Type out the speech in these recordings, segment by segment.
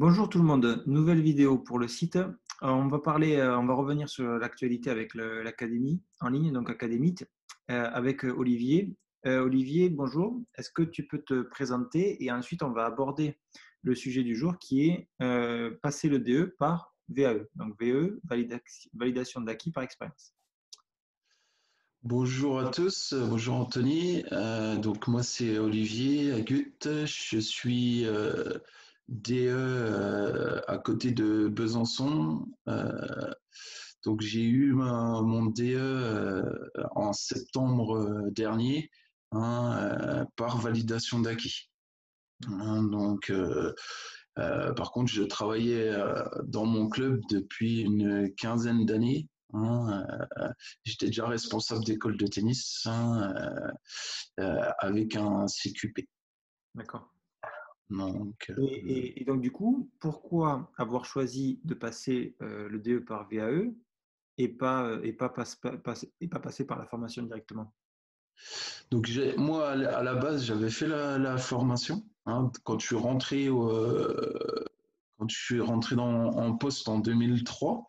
Bonjour tout le monde, nouvelle vidéo pour le site. On va revenir sur l'actualité avec l'académie en ligne, donc Academite, avec Olivier. Olivier, bonjour. Est-ce que tu peux te présenter et ensuite on va aborder le sujet du jour qui est passer le DE par VAE. Donc VE, validation d'acquis par expérience. Bonjour à tous, bonjour Anthony. Donc moi c'est Olivier Agut, je suis DE à côté de Besançon. Donc j'ai eu mon DE en septembre dernier, par validation d'acquis. Par contre je travaillais dans mon club depuis une quinzaine d'années. J'étais déjà responsable d'école de tennis avec un CQP. D'accord. Donc, Et donc du coup, pourquoi avoir choisi de passer le DE par VAE et pas passer par la formation directement? moi, à la base, j'avais fait la formation. Quand je suis rentré en poste en 2003,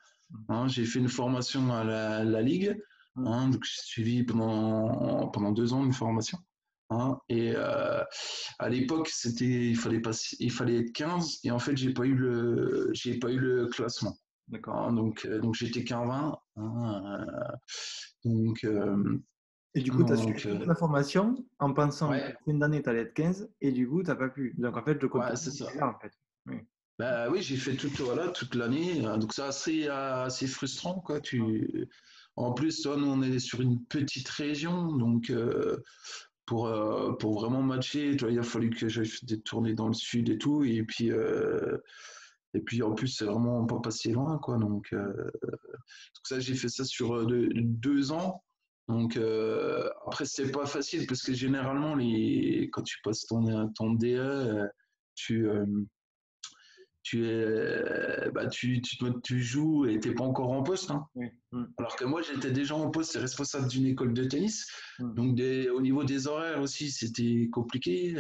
j'ai fait une formation à la Ligue. Donc j'ai suivi pendant 2 ans une formation. Et à l'époque, il fallait être 15 et en fait, j'ai pas eu le classement. D'accord. Donc j'étais qu'un 20. Donc, euh, Et du coup, tu as suivi donc toute la formation en pensant qu'à ouais, la fin d'année, tu allais être 15 et du coup, tu n'as pas pu. Donc en fait, le ouais, compromis c'est ça. était là en fait. Oui. Bah oui, j'ai fait toute l'année. Donc c'est assez frustrant, quoi. En plus, toi, nous, on est sur une petite région, donc pour vraiment matcher, tu vois, il a fallu que j'aille faire des tournées dans le sud et tout, et puis en plus, c'est vraiment pas passé loin, quoi. Donc ça, j'ai fait ça sur 2 ans. Donc après, c'est pas facile parce que généralement, quand tu passes ton DE, tu tu joues et t'es pas encore en poste, hein. Oui. Alors que moi, j'étais déjà en poste et responsable d'une école de tennis. Mm. Donc, au niveau des horaires aussi, c'était compliqué. Tu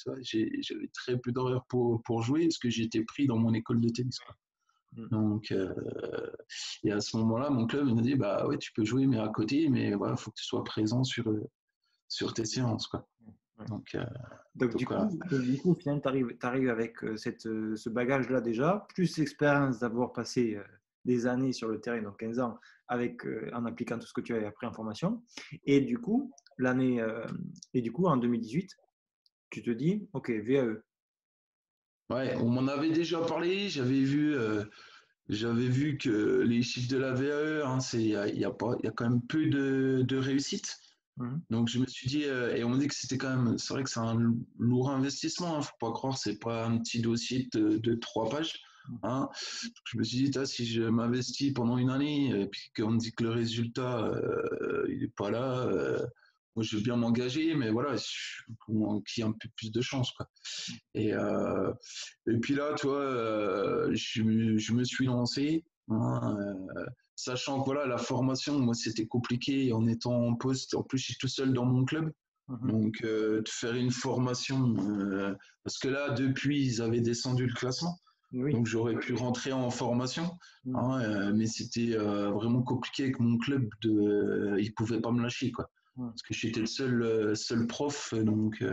vois, j'avais très peu d'horaires pour jouer parce que j'étais pris dans mon école de tennis, quoi. Mm. Donc, et à ce moment-là, mon club il m'a dit, bah ouais, tu peux jouer, mais à côté, mais voilà, faut que tu sois présent sur tes séances, quoi. Ouais. Donc, Donc, donc voilà. du coup, au final, tu arrives avec ce bagage-là déjà, plus l'expérience d'avoir passé des années sur le terrain, donc 15 ans, en appliquant tout ce que tu avais appris en formation. Et du coup, en 2018, tu te dis, OK, VAE. Ouais, on m'en avait déjà parlé. J'avais vu que les chiffres de la VAE, il y a pas, il y a quand même peu de réussite. Mhm. Donc je me suis dit, et on m'a dit que c'était quand même, c'est vrai que c'est un lourd investissement, faut pas croire, c'est pas un petit dossier de 3 pages. Je me suis dit, si je m'investis pendant une année, et puis qu'on me dit que le résultat, il est pas là, moi je veux bien m'engager, mais voilà, qu'il y ait un peu plus de chance, quoi. Et, euh, et puis là, tu vois, je me suis lancé, sachant que voilà, la formation, moi, c'était compliqué en étant en poste. En plus, je suis tout seul dans mon club. Mhm. Donc, de faire une formation, parce que là, depuis, ils avaient descendu le classement. Oui. Donc, j'aurais pu rentrer en formation. Mhm. Mais c'était vraiment compliqué avec mon club. Ils ne pouvaient pas me lâcher, quoi. Mhm. Parce que j'étais le seul prof. Donc,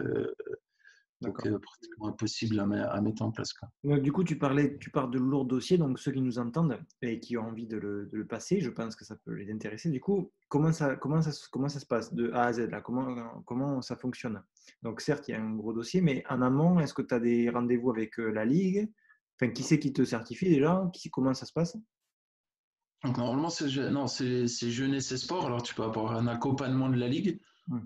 D'accord. pratiquement impossible à mettre en place, quoi. Donc, du coup, tu parles de lourds dossiers, donc ceux qui nous entendent et qui ont envie de le passer, je pense que ça peut les intéresser. Du coup, comment ça se passe de A à Z là? Comment ça fonctionne? Donc, certes, il y a un gros dossier, mais en amont, est-ce que tu as des rendez-vous avec la Ligue? Enfin, qui c'est qui te certifie déjà? Comment ça se passe? Donc, normalement, non, c'est jeunesse et sport. Alors, tu peux avoir un accompagnement de la ligue. Hmm.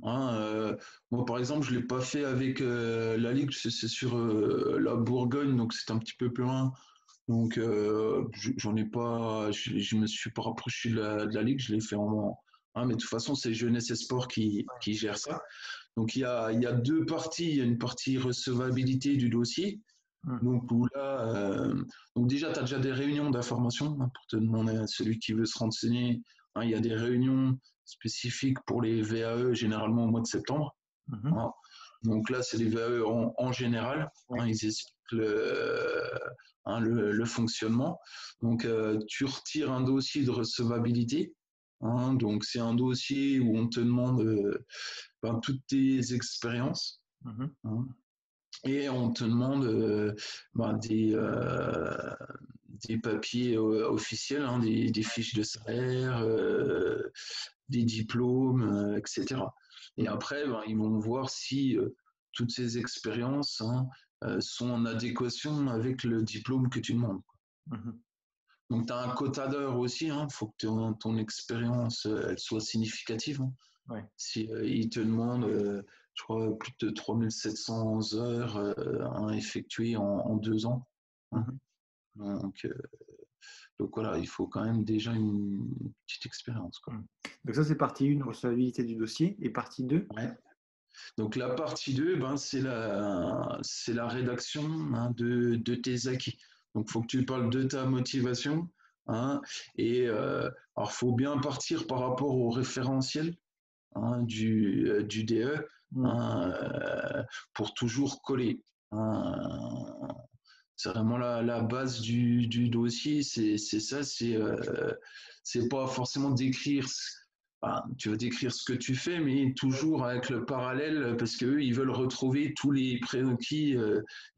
Moi, par exemple, je l'ai pas fait avec la ligue. C'est sur la Bourgogne, donc c'est un petit peu plus loin. Donc, j'en ai pas. Je me suis pas rapproché de la ligue. Je l'ai fait mais de toute façon, c'est jeunesse et sport qui gère ça. Donc, il y a 2 parties. Il y a une partie recevabilité du dossier. Hmm. Donc, où là, donc déjà, tu as déjà des réunions d'information, pour te demander à celui qui veut se renseigner. Il y a des réunions spécifiques pour les VAE, généralement au mois de septembre. Mhm. hein. Donc là, c'est les VAE en général. Oui. Ils expliquent le fonctionnement. Donc, tu retires un dossier de recevabilité. Donc, c'est un dossier où on te demande toutes tes expériences. Mhm. Et on te demande des papiers officiels, des fiches de salaire, des diplômes, etc. Et Mhm. après, ils vont voir si toutes ces expériences sont en adéquation avec le diplôme que tu demandes. Mhm. Donc, tu as un quota d'heures aussi. Il faut que ton expérience elle soit significative. Ouais. Si ils te demandent, je crois, plus de 3700 heures à effectuer en 2 ans. Mhm. Donc, voilà, il faut quand même déjà une petite expérience, quoi. Mhm. Donc ça, c'est partie 1, recevabilité du dossier. Et partie 2? Ouais. Donc la partie 2, c'est la rédaction de tes acquis. Donc il faut que tu parles de ta motivation. Et alors, il faut bien partir par rapport au référentiel du DE Mhm. hein, pour toujours coller. hein. C'est vraiment la base du dossier, c'est ça, c'est pas forcément décrire, tu vas décrire ce que tu fais, mais toujours avec le parallèle, parce qu'eux, ils veulent retrouver tous les prérequis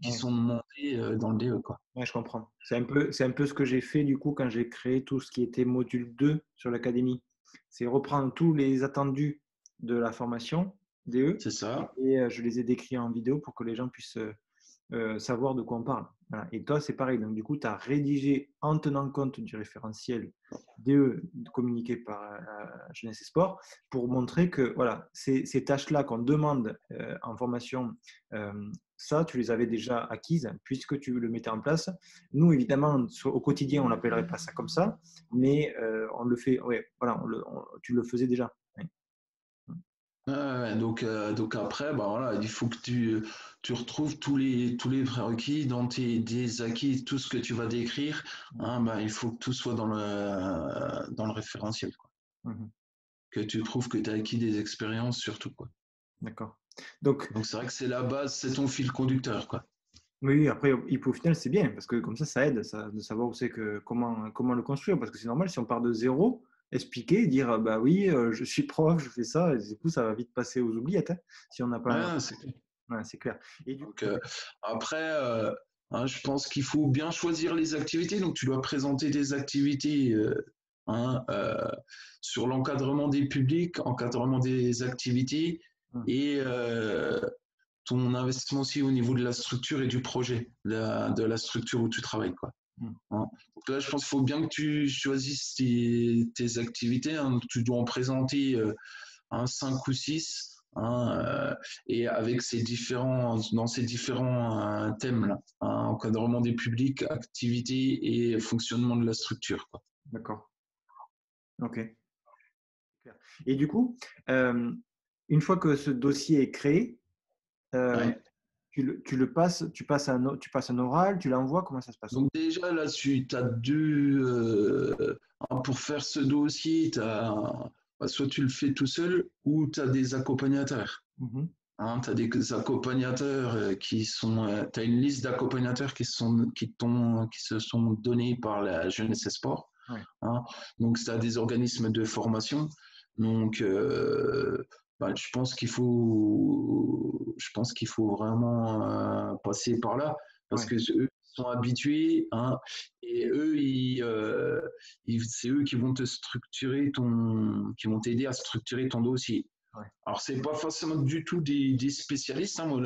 qui Ouais. sont demandés dans le DE, quoi. Ouais, je comprends. C'est un peu ce que j'ai fait du coup quand j'ai créé tout ce qui était module 2 sur l'académie. C'est reprendre tous les attendus de la formation DE C'est ça. et je les ai décrits en vidéo pour que les gens puissent savoir de quoi on parle. Voilà. Et toi, c'est pareil. Donc, du coup, tu as rédigé en tenant compte du référentiel DE communiqué par Jeunesse et Sport pour montrer que voilà, ces tâches-là qu'on demande en formation, ça, tu les avais déjà acquises puisque tu le mettais en place. Nous, évidemment, au quotidien, on n'appellerait pas ça comme ça, mais on le fait, ouais, voilà, tu le faisais déjà. Ouais. Ouais, donc après, voilà, il faut que tu retrouves tous les prérequis dans des acquis, tout ce que tu vas décrire. Il faut que tout soit dans le référentiel, quoi. Mhm. Que tu prouves que tu as acquis des expériences surtout, quoi. D'accord. Donc, Donc c'est vrai que c'est la base, c'est ton fil conducteur, quoi. oui, après, au final, c'est bien, parce que comme ça aide de savoir où c'est comment le construire, parce que c'est normal, si on part de zéro, expliquer, dire, bah oui, je suis prof, je fais ça, et du coup, ça va vite passer aux oubliettes, hein, si on n'a pas. Ouais, c'est clair. Ouais, c'est clair. Et du Donc coup, après, je pense qu'il faut bien choisir les activités. Donc tu dois présenter des activités hein, euh, sur l'encadrement des publics, encadrement des activités et ton investissement aussi au niveau de la structure et du projet, de la structure où tu travailles, quoi. Donc là, je pense qu'il faut bien que tu choisisses tes activités. Tu dois en présenter 5 ou 6 et avec dans ces différents thèmes là, encadrement des publics, activité et fonctionnement de la structure, quoi. d'accord, ok. Et du coup, une fois que ce dossier est créé, euh, Ouais. tu passes un oral, tu l'envoies, comment ça se passe? Donc déjà là-dessus, tu as deux, pour faire ce dossier, soit tu le fais tout seul ou tu as des accompagnateurs. Mhm. Tu as des accompagnateurs tu as une liste d'accompagnateurs qui se sont donnés par la Jeunesse et Sport. Ouais, Hein. Donc, tu as des organismes de formation. Donc, je pense qu'il faut vraiment passer par là parce ouais, que eux sont habitués, et eux, c'est eux qui vont qui vont t'aider à structurer ton dossier. ouais. Alors, c'est pas forcément du tout des spécialistes. Moi,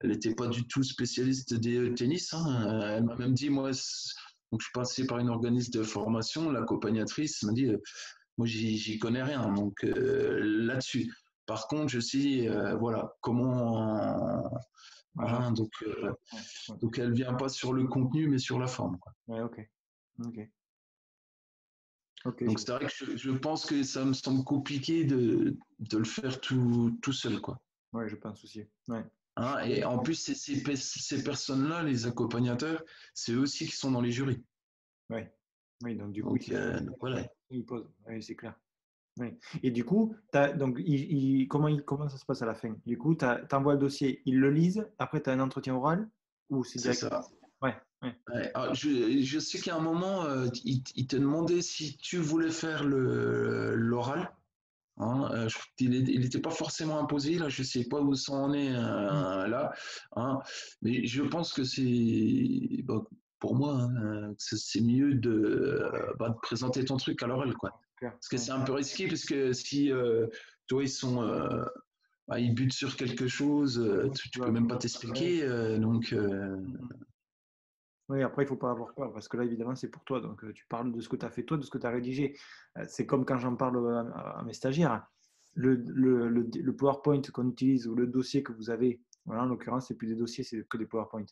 elle n'était pas du tout spécialiste des tennis. Elle m'a même dit, moi, donc je suis passé par une organisme de formation, l'accompagnatrice m'a dit, moi, j'y connais rien. Donc là-dessus. Par contre, je sais, voilà, comment. Ouais, genre, Donc, ouais, ouais. donc, elle vient pas sur le contenu, mais sur la forme, quoi. Ouais, ok, ok, ok, Donc, c'est vrai que je pense que ça me semble compliqué de le faire tout seul, quoi. ouais, je pense aussi. Ouais. Et en plus, ces personnes-là, les accompagnateurs, c'est eux aussi qui sont dans les jurys. Ouais. Oui, donc du coup, Donc, voilà. il pose. Oui, c'est clair. Oui. Et du coup, donc, comment ça se passe à la fin? Du coup, tu envoies le dossier, ils le lisent, après tu as un entretien oral. Ou c'est c'est direct? ça. Ouais, ouais. Ouais. Ah, je sais qu'à un moment, il te demandait si tu voulais faire l'oral. Hein, il n'était pas forcément imposé, là, je ne sais pas où ça en est Mmh. là, hein, mais je pense que c'est, bah, pour moi, hein, c'est mieux de présenter ton truc à l'oral, quoi. Clair, Parce que ouais. c'est un peu risqué, parce que si toi, ils butent sur quelque chose, Ouais, tu peux ouais, même pas ouais. t'expliquer, donc Mmh mh. Oui, après, il faut pas avoir peur parce que là, évidemment, c'est pour toi. Donc, tu parles de ce que tu as fait toi, de ce que tu as rédigé. C'est comme quand j'en parle à mes stagiaires. Le PowerPoint qu'on utilise ou le dossier que vous avez, voilà, en l'occurrence, c'est plus des dossiers, c'est que des PowerPoint.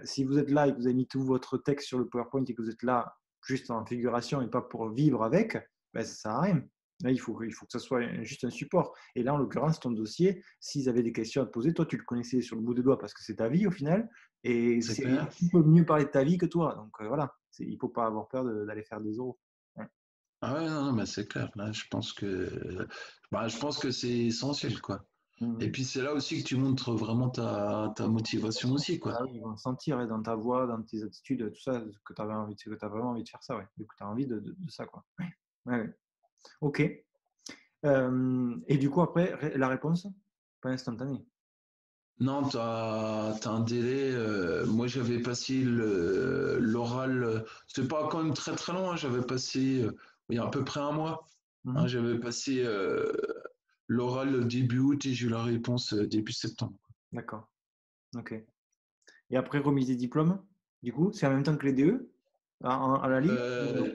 Si vous êtes là et que vous avez mis tout votre texte sur le PowerPoint et que vous êtes là juste en figuration et pas pour vivre avec, ben, ça sert à rien. Là, il faut que ça soit juste un support. Et là, en l'occurrence, ton dossier, s'ils avaient des questions à te poser, toi, tu le connaissais sur le bout des doigts parce que c'est ta vie au final. Et c'est c'est, clair. qui peut mieux parler de ta vie que toi? Donc voilà, il ne faut pas avoir peur d'aller faire des oraux. Ouais. Ah ouais, non, non, mais c'est clair. Là, je pense que c'est essentiel, quoi. Et Mhm. puis c'est là aussi que tu montres vraiment ta motivation aussi, quoi. Ah oui, ils vont le sentir ouais, dans ta voix, dans tes attitudes, tout ça, que tu avais envie, que tu as vraiment envie de faire ça, ouais. Et que tu as envie de ça, quoi. Ouais, ouais, ouais. Ok. Et du coup, après, la réponse, pas instantanée. Non, t'as un délai. Moi, j'avais passé l'oral. C'est pas quand même très très long, hein, j'avais passé il y a à peu près un mois. Hein, Mhm. j'avais passé l'oral début août et j'ai eu la réponse début septembre. D'accord. Ok. Et après, remise des diplômes, du coup, c'est en même temps que les DE, à la livre? Euh,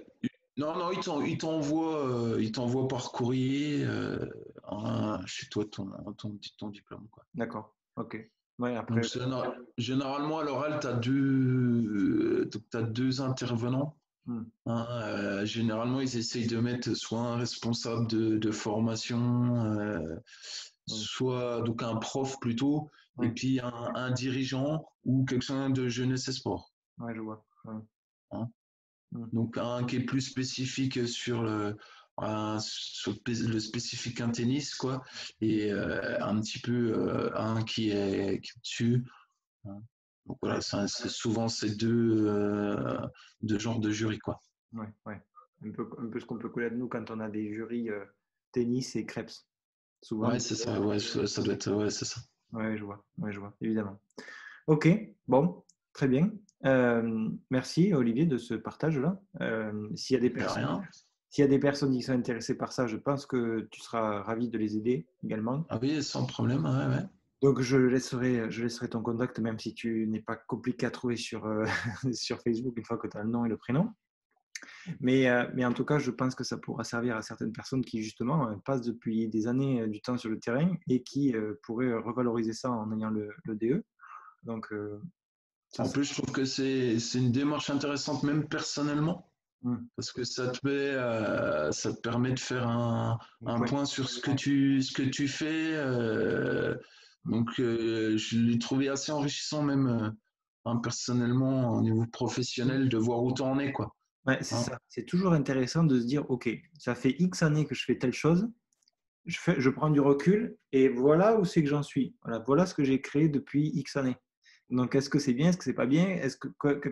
non, non, il t'envoie par courrier chez toi ton diplôme, quoi. D'accord. Ok. Ouais, Donc, après. généralement, à l'oral, t'as deux intervenants. Hmm. Hein, généralement, ils essayent de mettre soit un responsable de formation, Oui. soit donc un prof plutôt, et Oui. puis un dirigeant ou quelqu'un de jeunesse et sport. Ouais, je vois. Ouais. Hein. Hmm. Donc un qui est plus spécifique sur le spécifique un tennis, quoi, et un petit peu un qui est dessus. Hein. Donc voilà, Ouais. c'est souvent ces deux genres de jury, quoi. Ouais, ouais. Un peu ce qu'on peut connaître nous quand on a des jurys tennis et crêpes. Souvent, Ouais, c'est ça, ouais, ça doit être, ouais, c'est ça. ouais, je vois, évidemment. Ok, bon, très bien. Merci Olivier de ce partage-là. De rien. S'il y a des personnes qui sont intéressées par ça, je pense que tu seras ravi de les aider également. Ah oui, sans problème, ouais, ouais. Donc je laisserai ton contact, même si tu n'es pas compliqué à trouver sur, sur Facebook une fois que tu as le nom et le prénom. Mais en tout cas, je pense que ça pourra servir à certaines personnes qui, justement, passent depuis des années du temps sur le terrain et qui pourraient revaloriser ça en ayant le DE. Donc, ça, En plus, je trouve que c'est une démarche intéressante, même personnellement, mmh, parce que ça te permet de faire un un point. point sur Ouais, ce que tu fais. Donc, je l'ai trouvé assez enrichissant, même personnellement, au niveau mmh. professionnel, de voir où tu en es, quoi. Ouais, c'est Hein. ça. C'est toujours intéressant de se dire, OK, ça fait X années que je fais telle chose, je prends du recul et voilà où c'est que j'en suis. Voilà ce que j'ai créé depuis X années. Donc, est-ce que c'est bien? Est-ce que c'est pas bien?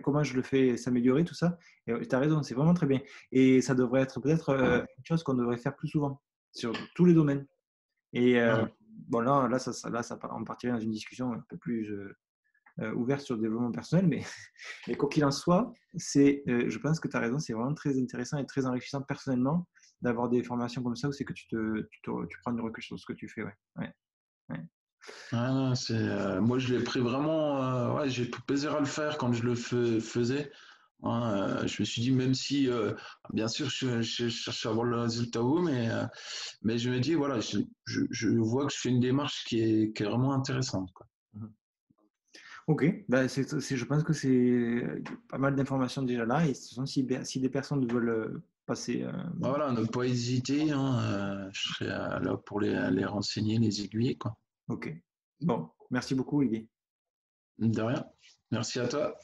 Comment je le fais s'améliorer, tout ça? Et tu as raison, c'est vraiment très bien. Et ça devrait être peut-être une chose qu'on devrait faire plus souvent sur tous les domaines. Et Ouais. bon, on partirait dans une discussion un peu plus ouverte sur le développement personnel, mais, mais quoi qu'il en soit, je pense que tu as raison, c'est vraiment très intéressant et très enrichissant personnellement d'avoir des formations comme ça où c'est que tu prends du recul sur ce que tu fais. Ouais. Ouais, ouais. Ah non, moi je l'ai pris vraiment, ouais, j'ai pris plaisir à le faire quand je le faisais. Hein, je me suis dit, même si, bien sûr, je cherche à avoir le résultat haut, mais je me dis, voilà, je vois que je fais une démarche qui est vraiment intéressante, quoi. Mhm. Ok, bah, je pense que c'est pas mal d'informations déjà là. Et ce sont, si des personnes veulent passer. Bah voilà, ne pas hésiter, hein, je serai là pour les renseigner, les aiguiller, quoi. Ok, bon, merci beaucoup, Olivier. De rien. Merci à toi.